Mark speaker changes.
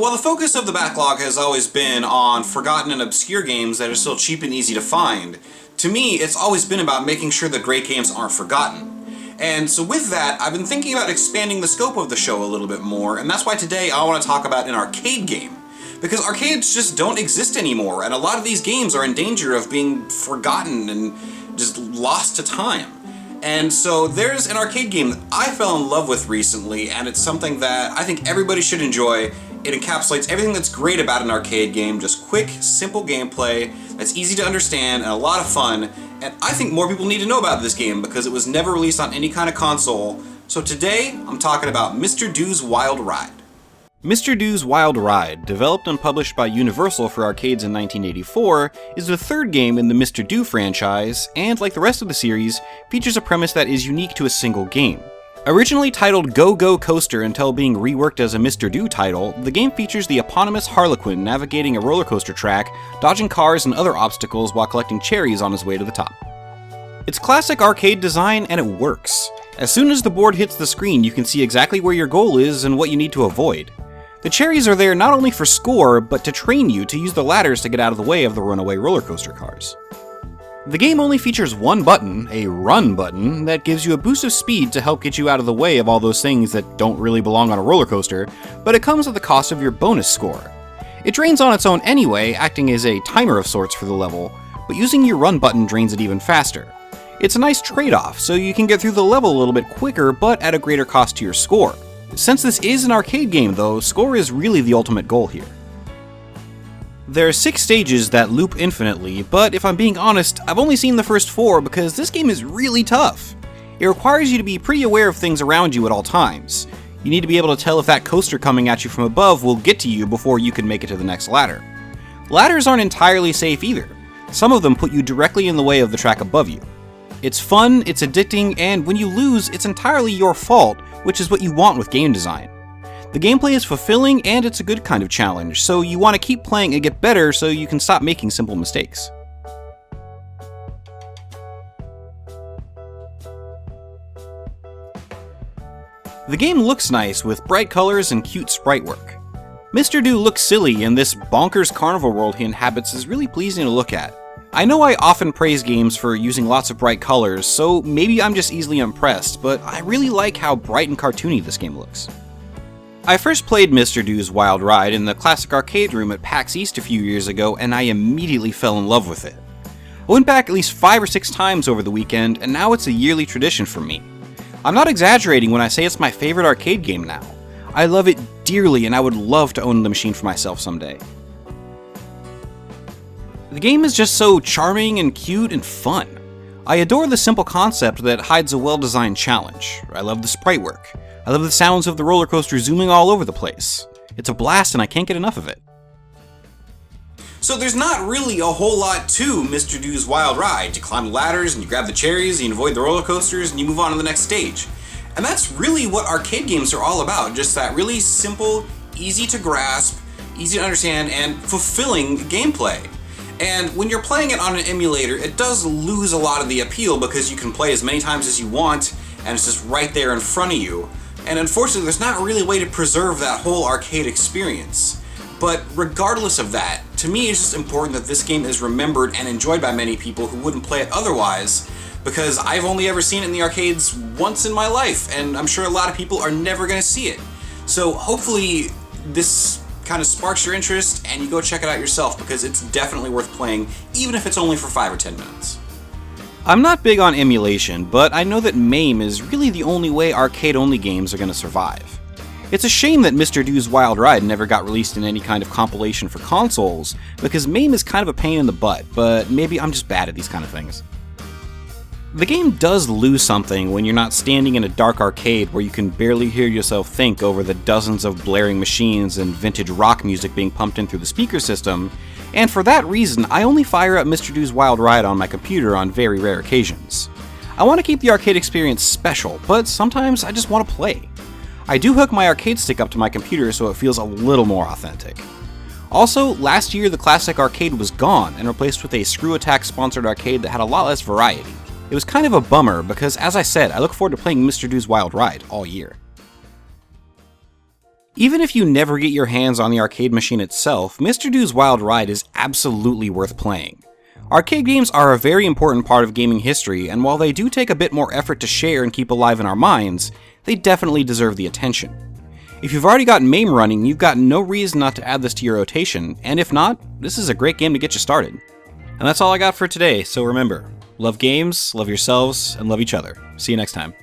Speaker 1: while the focus of the backlog has always been on forgotten and obscure games that are still cheap and easy to find, to me it's always been about making sure that great games aren't forgotten. And so with that, I've been thinking about expanding the scope of the show a little bit more, and that's why today I want to talk about an arcade game. Because arcades just don't exist anymore, and a lot of these games are in danger of being forgotten and just lost to time. And so there's an arcade game that I fell in love with recently, and it's something that I think everybody should enjoy. It encapsulates everything that's great about an arcade game, just quick, simple gameplay that's easy to understand and a lot of fun. And I think more people need to know about this game because it was never released on any kind of console. So today, I'm talking about Mr. Do's Wild Ride.
Speaker 2: Mr. Do's Wild Ride, developed and published by Universal for arcades in 1984, is the third game in the Mr. Do franchise, and like the rest of the series, features a premise that is unique to a single game. Originally titled Go Go Coaster until being reworked as a Mr. Do title, the game features the eponymous Harlequin navigating a roller coaster track, dodging cars and other obstacles while collecting cherries on his way to the top. It's classic arcade design, and it works. As soon as the board hits the screen, you can see exactly where your goal is and what you need to avoid. The cherries are there not only for score, but to train you to use the ladders to get out of the way of the runaway roller coaster cars. The game only features one button, a run button, that gives you a boost of speed to help get you out of the way of all those things that don't really belong on a roller coaster, but it comes at the cost of your bonus score. It drains on its own anyway, acting as a timer of sorts for the level, but using your run button drains it even faster. It's a nice trade-off, so you can get through the level a little bit quicker, but at a greater cost to your score. Since this is an arcade game though, score is really the ultimate goal here. There are 6 stages that loop infinitely, but if I'm being honest, I've only seen the first 4 because this game is really tough. It requires you to be pretty aware of things around you at all times. You need to be able to tell if that coaster coming at you from above will get to you before you can make it to the next ladder. Ladders aren't entirely safe either. Some of them put you directly in the way of the track above you. It's fun, it's addicting, and when you lose, it's entirely your fault, which is what you want with game design. The gameplay is fulfilling and it's a good kind of challenge, so you want to keep playing and get better so you can stop making simple mistakes. The game looks nice with bright colors and cute sprite work. Mr. Do looks silly, and this bonkers carnival world he inhabits is really pleasing to look at. I know I often praise games for using lots of bright colors, so maybe I'm just easily impressed, but I really like how bright and cartoony this game looks. I first played Mr. Do's Wild Ride in the classic arcade room at PAX East a few years ago, and I immediately fell in love with it. I went back at least 5 or 6 times over the weekend, and now it's a yearly tradition for me. I'm not exaggerating when I say it's my favorite arcade game now. I love it dearly, and I would love to own the machine for myself someday. The game is just so charming and cute and fun. I adore the simple concept that hides a well-designed challenge. I love the sprite work. I love the sounds of the roller coaster zooming all over the place. It's a blast and I can't get enough of it.
Speaker 1: So there's not really a whole lot to Mr. Do's Wild Ride. You climb ladders and you grab the cherries and you avoid the roller coasters and you move on to the next stage. And that's really what arcade games are all about, just that really simple, easy to grasp, easy to understand, and fulfilling gameplay. And when you're playing it on an emulator, it does lose a lot of the appeal because you can play as many times as you want and it's just right there in front of you. And unfortunately, there's not really a way to preserve that whole arcade experience. But regardless of that, to me it's just important that this game is remembered and enjoyed by many people who wouldn't play it otherwise, because I've only ever seen it in the arcades once in my life, and I'm sure a lot of people are never going to see it. So hopefully this kind of sparks your interest and you go check it out yourself, because it's definitely worth playing, even if it's only for 5 or 10 minutes.
Speaker 2: I'm not big on emulation, but I know that MAME is really the only way arcade-only games are going to survive. It's a shame that Mr. Do's Wild Ride never got released in any kind of compilation for consoles, because MAME is kind of a pain in the butt, but maybe I'm just bad at these kind of things. The game does lose something when you're not standing in a dark arcade where you can barely hear yourself think over the dozens of blaring machines and vintage rock music being pumped in through the speaker system, and for that reason, I only fire up Mr. Do's Wild Ride on my computer on very rare occasions. I want to keep the arcade experience special, but sometimes I just want to play. I do hook my arcade stick up to my computer so it feels a little more authentic. Also, last year the classic arcade was gone and replaced with a Screw Attack sponsored arcade that had a lot less variety. It was kind of a bummer because, as I said, I look forward to playing Mr. Do's Wild Ride all year. Even if you never get your hands on the arcade machine itself, Mr. Do's Wild Ride is absolutely worth playing. Arcade games are a very important part of gaming history, and while they do take a bit more effort to share and keep alive in our minds, they definitely deserve the attention. If you've already got MAME running, you've got no reason not to add this to your rotation, and if not, this is a great game to get you started. And that's all I got for today, so remember, love games, love yourselves, and love each other. See you next time.